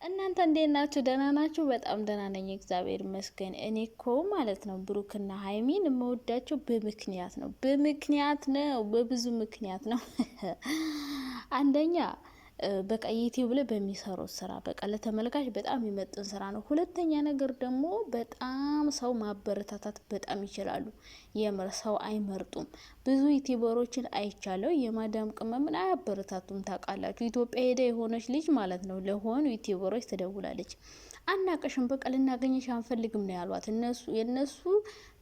እናንተ እንዴት ናችሁ? ደህና ናችሁ? በጣም ደህና ነኝ፣ እግዚአብሔር ይመስገን። እኔ እኮ ማለት ነው ብሩክና ሀይሚን የምወዳቸው በምክንያት ነው፣ በብዙ ምክንያት ነው። አንደኛ በቃ ዩቲዩብ ላይ በሚሰሩት ስራ በቃ ለተመልካች በጣም የሚመጥን ስራ ነው። ሁለተኛ ነገር ደግሞ በጣም ሰው ማበረታታት በጣም ይችላሉ። የምር ሰው አይመርጡም። ብዙ ዩቲዩበሮችን አይቻለው የማዳም ቅመምን አያበረታቱም። ታውቃላችሁ፣ ኢትዮጵያ ሄዳ የሆነች ልጅ ማለት ነው ለሆኑ ዩቲዩበሮች ትደውላለች። አናቀሽም፣ በቃ ልናገኘሽ አንፈልግም ነው ያሏት። የነሱ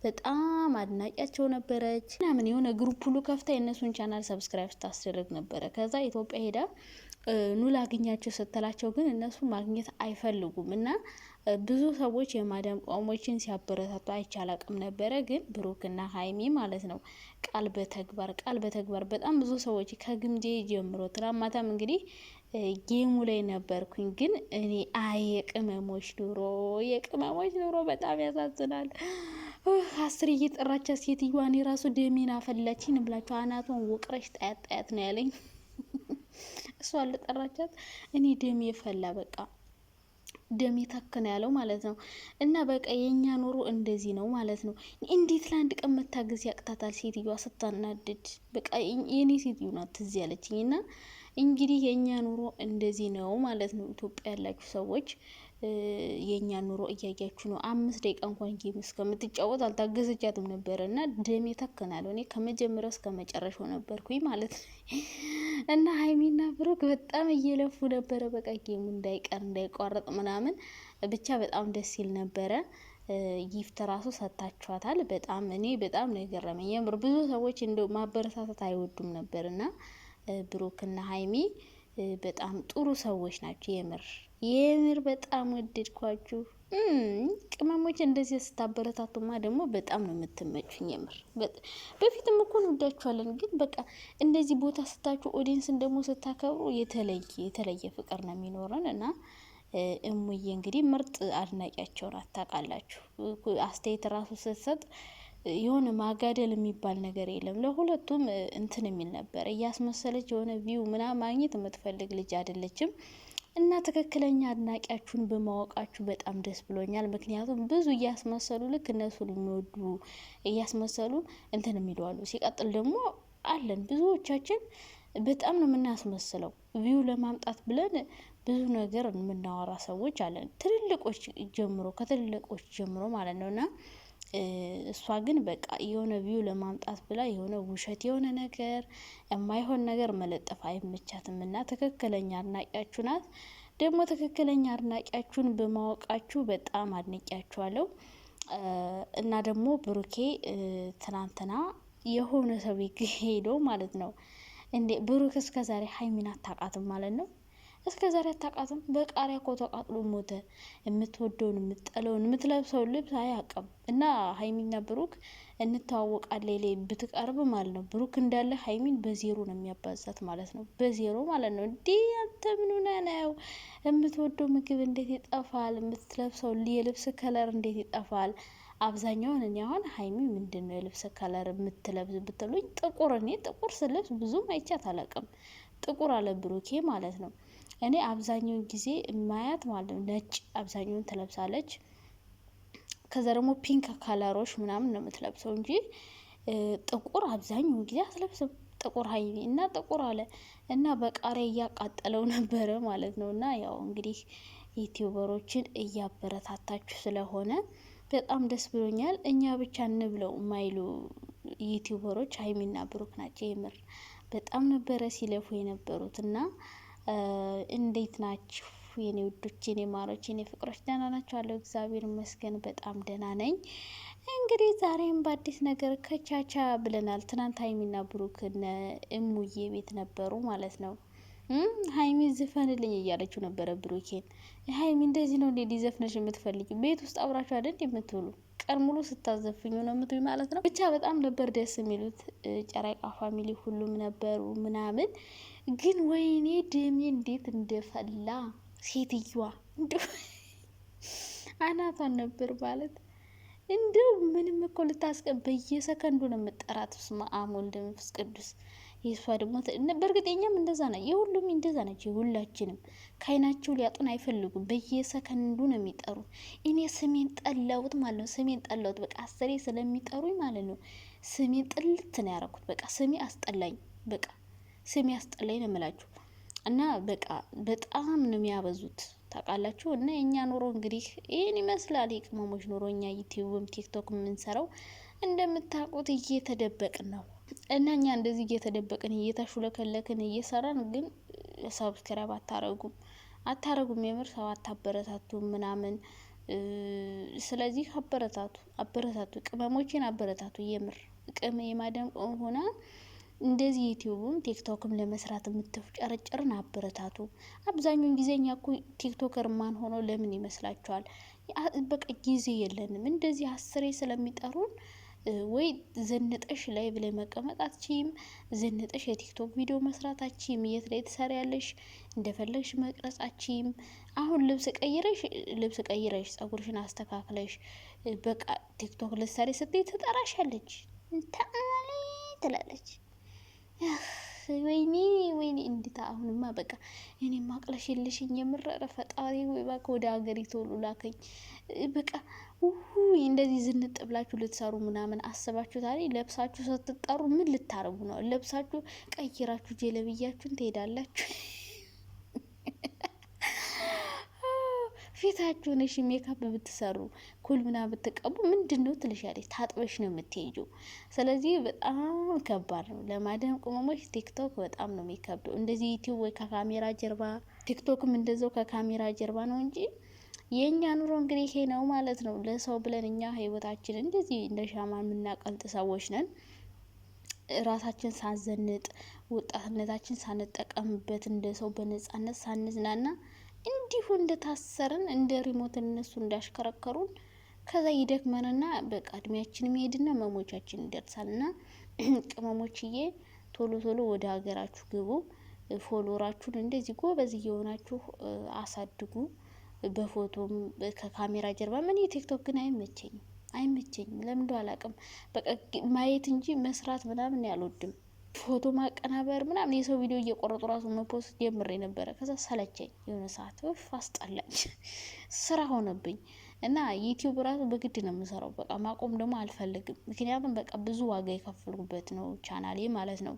በጣም አድናቂያቸው ነበረች ምናምን የሆነ ግሩፕ ሁሉ ከፍታ የእነሱን ቻናል ሰብስክራይብ ስታስደርግ ነበረ። ከዛ ኢትዮጵያ ሄዳ ኑ ላግኛቸው ስትላቸው ግን እነሱ ማግኘት አይፈልጉም። እና ብዙ ሰዎች የማዳም ቆሞችን ሲያበረታቱ አይቻላቅም ነበረ። ግን ብሩክና ሀይሚ ማለት ነው ቃል በተግባር በጣም ብዙ ሰዎች ከግምጄ ጀምሮ ትናማታም እንግዲህ ጌሙ ላይ ነበርኩኝ። ግን እኔ የቅመሞች ኑሮ በጣም ያሳዝናል። አስር እየጠራቻት ሴትዮዋን የራሱ ደሜን አፈላችኝ ብላችሁ አናቷን ወቅረሽ ጣያት ነው ያለኝ። እሷ አልጠራቻት እኔ ደሜ የፈላ በቃ ደሜ ታከነ ያለው ማለት ነው። እና በቃ የኛ ኑሮ እንደዚህ ነው ማለት ነው። እንዴት ለአንድ ቀን መታገዝ ያቅታታል? ሴትዮዋ ስታናድድ በቃ የኔ ሴትዮ ናት ትዝ ያለችኝ። እና እንግዲህ የኛ ኑሮ እንደዚህ ነው ማለት ነው። ኢትዮጵያ ያላችሁ ሰዎች የኛ ኑሮ እያያችሁ ነው። 5 ደቂቃ እንኳን ጌም እስከምትጫወት አልታገዘቻትም ነበረ። እና ደሜ ተከናለሁ። እኔ ከመጀመሪያው እስከ መጨረሻው ነበርኩኝ ማለት ነው። እና ሀይሚና ብሩክ በጣም እየለፉ ነበረ። በቃ ጌሙ እንዳይቋረጥ ምናምን ብቻ በጣም ደስ ይል ነበረ። ጊፍት ራሱ ሰጥታችኋታል። እኔ በጣም ነው የገረመኝ። የምር ብዙ ሰዎች እንደው ማበረታታት አይወዱም ነበር። እና ብሩክና ሀይሚ በጣም ጥሩ ሰዎች ናቸው። የምር በጣም ወደድኳችሁ። ቅመሞች እንደዚህ ስታበረታቱማ ደግሞ በጣም ነው የምትመቹኝ። የምር በፊትም እኮ እንወዳችኋለን፣ ግን በቃ እንደዚህ ቦታ ስታችሁ ኦዲየንስን ደግሞ ስታከብሩ የተለየ ፍቅር ነው የሚኖረን። እና እሙዬ እንግዲህ ምርጥ አድናቂያቸው ናት። ታውቃላችሁ፣ አስተያየት ራሱ ስትሰጥ የሆነ ማጋደል የሚባል ነገር የለም። ለሁለቱም እንትን የሚል ነበር። እያስመሰለች የሆነ ቪው ምናምን ማግኘት የምትፈልግ ልጅ አይደለችም። እና ትክክለኛ አድናቂያችሁን በማወቃችሁ በጣም ደስ ብሎኛል። ምክንያቱም ብዙ እያስመሰሉ ልክ እነሱን የሚወዱ እያስመሰሉ እንትን የሚለዋሉ። ሲቀጥል ደግሞ አለን ብዙዎቻችን በጣም ነው የምናስመስለው። ቪው ለማምጣት ብለን ብዙ ነገር የምናወራ ሰዎች አለን፣ ከትልልቆች ጀምሮ ማለት ነው። እና እሷ ግን በቃ የሆነ ቪው ለማምጣት ብላ የሆነ ውሸት የሆነ ነገር የማይሆን ነገር መለጠፍ አይመቻትም። እና ትክክለኛ አድናቂያችሁ ናት። ደግሞ ትክክለኛ አድናቂያችሁን በማወቃችሁ በጣም አድንቂያችኋለሁ። እና ደግሞ ብሩኬ ትናንትና የሆነ ሰው ሄዶ ማለት ነው እንዴ ብሩክ እስከዛሬ ሀይሚን አታውቃትም ማለት ነው? እስከ ዛሬ አታውቃትም? በቃሪያ እኮ ተቃጥሎ ሞተ። የምትወደውን የምትጠለውን የምትለብሰውን ልብስ አያውቅም። እና ሀይሚና ብሩክ እንተዋወቃለን ላይ ብትቀርብ ማለት ነው ብሩክ እንዳለ ሀይሚን በዜሮ ነው የሚያባዛት ማለት ነው። በዜሮ ማለት ነው። እንዲህ አንተ ምን ሆነህ ነው? የምትወደው ምግብ እንዴት ይጠፋል? የምትለብሰው የልብስ ከለር እንዴት ይጠፋል? አብዛኛውን እኔ አሁን ሀይሚ ምንድን ነው የልብስ ከለር የምትለብስ ብትሉኝ ጥቁር። እኔ ጥቁር ስለብስ ብዙም አይቻት አላውቅም። ጥቁር አለ ብሩኬ ማለት ነው። እኔ አብዛኛውን ጊዜ ማያት ማለት ነው ነጭ አብዛኛውን ትለብሳለች። ከዛ ደግሞ ፒንክ ከለሮች ምናምን ነው የምትለብሰው እንጂ ጥቁር አብዛኛውን ጊዜ አትለብስም። ጥቁር ሀይሚ እና ጥቁር አለ እና በቃሪያ እያቃጠለው ነበረ ማለት ነው። እና ያው እንግዲህ ዩቲዩበሮችን እያበረታታችሁ ስለሆነ በጣም ደስ ብሎኛል። እኛ ብቻ እንብለው ማይሉ ዩቲዩበሮች ሀይሚና ብሩክ ናቸው። የምር በጣም ነበረ ሲለፉ የነበሩት። እና እንዴት ናችሁ የኔ ውዶች፣ የኔ ማሮች፣ የኔ ፍቅሮች? ደህና ናቸው አለው። እግዚአብሔር ይመስገን በጣም ደህና ነኝ። እንግዲህ ዛሬም በአዲስ ነገር ከቻቻ ብለናል። ትናንት ሀይሚና ብሩክ እሙዬ ቤት ነበሩ ማለት ነው። ሀይሚ ዝፈንልኝ እያለችው ነበረ ብሩኬን። ሀይሚ እንደዚህ ነው እንዴ ሊዘፍነሽ የምትፈልጊ? ቤት ውስጥ አብራችሁ አይደል የምትውሉ? ቀን ሙሉ ስታዘፍኙ ነው የምትውሉ ማለት ነው። ብቻ በጣም ነበር ደስ የሚሉት። ጨረቃ ፋሚሊ ሁሉም ነበሩ ምናምን። ግን ወይኔ ደሜ እንዴት እንደፈላ ሴትዮዋ እንዲ አናቷን ነበር ማለት እንደው ምንም እኮ ልታስቀ በየሰከንዱ ነው የምጠራት። ስማ አሞል መንፈስ ቅዱስ የእሷ ደግሞ በእርግጠኛም እንደዛ ነው። የሁሉም እንደዛ ናቸው። የሁላችንም ከአይናቸው ሊያጡን አይፈልጉም። በየሰከንዱ ነው የሚጠሩ። እኔ ስሜን ጠላሁት ማለት ነው። ስሜን ጠላሁት በቃ አስሬ ስለሚጠሩኝ ማለት ነው። ስሜን ጥልት ነው ያደረኩት። በቃ ስሜ አስጠላኝ። በቃ ስሜ አስጠላኝ ነው የምላችሁ። እና በቃ በጣም ነው የሚያበዙት ታውቃላችሁ። እና የእኛ ኑሮ እንግዲህ ይህን ይመስላል። የቅመሞች ኑሮ እኛ ዩቲዩብም ቲክቶክ የምንሰራው እንደምታውቁት እየተደበቅን ነው። እና እኛ እንደዚህ እየተደበቅን እየተሹለከለክን እየሰራን ግን ሰብስክራይብ አታረጉም። የምር ሰው አታበረታቱ ምናምን። ስለዚህ አበረታቱ ቅመሞችን አበረታቱ። የምር ቅም የማደም ሆና እንደዚህ ዩቲዩብም ቲክቶክም ለመስራት የምትፍጨረጨርን አበረታቱ። አብዛኛውን ጊዜ እኛ እኮ ቲክቶከር ማን ሆኖ ለምን ይመስላችኋል? በቃ ጊዜ የለንም። እንደዚህ አስሬ ስለሚጠሩን ወይ ዘንጠሽ ላይ ብለ መቀመጥ አትችይም። ዘንጠሽ የቲክቶክ ቪዲዮ መስራት አትችይም። የት ላይ ትሰሪያለሽ? እንደፈለግሽ መቅረጽ አትችይም። አሁን ልብስ ቀይረሽ ጸጉርሽን አስተካክለሽ በቃ ቲክቶክ ልትሰሪ ስትይ ትጠራሻለች ትላለች። ወይኔ እንዴት! አሁንማ በቃ እኔ ማቅለሽ የለሽኝ የምረረ ፈጣሪ ወይ ባክ ወደ ሀገር ይቶሉ ላከኝ። በቃ እንደዚህ ዝንጥ ብላችሁ ልትሰሩ ምናምን አስባችሁ ታዲያ ለብሳችሁ ስትጠሩ ምን ልታረጉ ነው? ለብሳችሁ ቀይራችሁ ጀለብያችሁን ትሄዳላችሁ። ፊታችሁን እሺ ሜካፕ ብትሰሩ ኩል ምናምን ብትቀቡ ምንድነው ትልሻለች? ታጥበሽ ነው የምትሄጂው። ስለዚህ በጣም ከባድ ነው ለማዳም ቅመሞች። ቲክቶክ በጣም ነው የሚከብደው። እንደዚህ ዩቲዩብ ወይ ከካሜራ ጀርባ፣ ቲክቶክም እንደዛው ከካሜራ ጀርባ ነው እንጂ የእኛ ኑሮ እንግዲህ ይሄ ነው ማለት ነው። ለሰው ብለን እኛ ህይወታችን እንደዚህ እንደ ሻማ የምናቀልጥ ሰዎች ነን። ራሳችን ሳንዘንጥ ወጣትነታችን ሳንጠቀምበት እንደ ሰው በነጻነት ሳንዝናና እንዲሁ እንደታሰርን እንደ ሪሞት እነሱ እንዳሽከረከሩን ከዛ ይደክመንና በቃ እድሜያችን መሄድና መሞቻችን ይደርሳልና ቅመሞችዬ ቶሎ ወደ ሀገራችሁ ግቡ። ፎሎራችሁን እንደዚህ ጎበዝ እየሆናችሁ አሳድጉ። በፎቶም ከካሜራ ጀርባ ምን የቲክቶክ ግን አይመቸኝም። ለምንዶ አላውቅም። በቃ ማየት እንጂ መስራት ምናምን ያልወድም። ፎቶ ማቀናበር ምናምን የሰው ቪዲዮ እየቆረጡ ራሱ መፖስት ጀምሬ ነበረ። ከዛ ሰለቸኝ የሆነ ሰዓት አስጠላኝ፣ ስራ ሆነብኝ እና ዩቲዩብ ራሱ በግድ ነው የምሰራው። በቃ ማቆም ደግሞ አልፈልግም። ምክንያቱም በቃ ብዙ ዋጋ የከፈልኩበት ነው ቻናሌ ማለት ነው።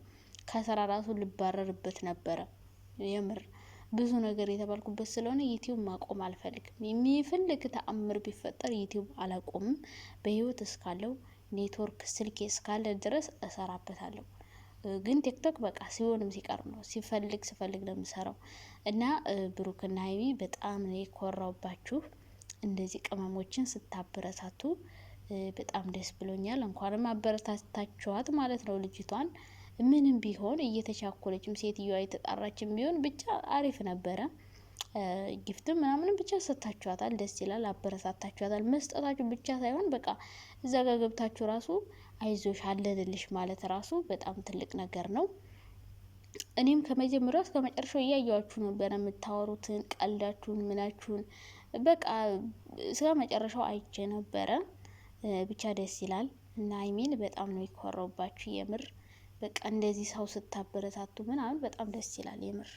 ከስራ ራሱ ልባረርበት ነበረ። የምር ብዙ ነገር የተባልኩበት ስለሆነ ዩቲዩብ ማቆም አልፈልግም። የሚፈልግ ተአምር ቢፈጠር ዩቲዩብ አላቆምም። በህይወት እስካለው ኔትወርክ ስልኬ እስካለ ድረስ እሰራበታለሁ። ግን ቲክቶክ በቃ ሲሆንም ሲቀር ነው። ስፈልግ ነው የምሰራው። እና ብሩክና ሀይሚ በጣም ነው የኮራውባችሁ። እንደዚህ ቅመሞችን ስታበረታቱ በጣም ደስ ብሎኛል። እንኳንም አበረታታችኋት ማለት ነው ልጅቷን። ምንም ቢሆን እየተቻኮለችም ሴትዮዋ የተጣራችም ቢሆን ብቻ አሪፍ ነበረ። ጊፍትም ምናምንም ብቻ ሰጥታችኋታል። ደስ ይላል። አበረታታችኋታል። መስጠታችሁ ብቻ ሳይሆን በቃ እዛ ጋር ገብታችሁ ራሱ አይዞሽ አለንልሽ ማለት ራሱ በጣም ትልቅ ነገር ነው። እኔም ከመጀመሪያው እስከ መጨረሻው እያየዋችሁ ነበር የምታወሩትን ቀልዳችሁን ምናችሁን በቃ እስከ መጨረሻው አይቼ ነበረ። ብቻ ደስ ይላል እና ሀይሚን በጣም ነው የኮራውባችሁ የምር። በቃ እንደዚህ ሰው ስታበረታቱ ምናምን በጣም ደስ ይላል የምር።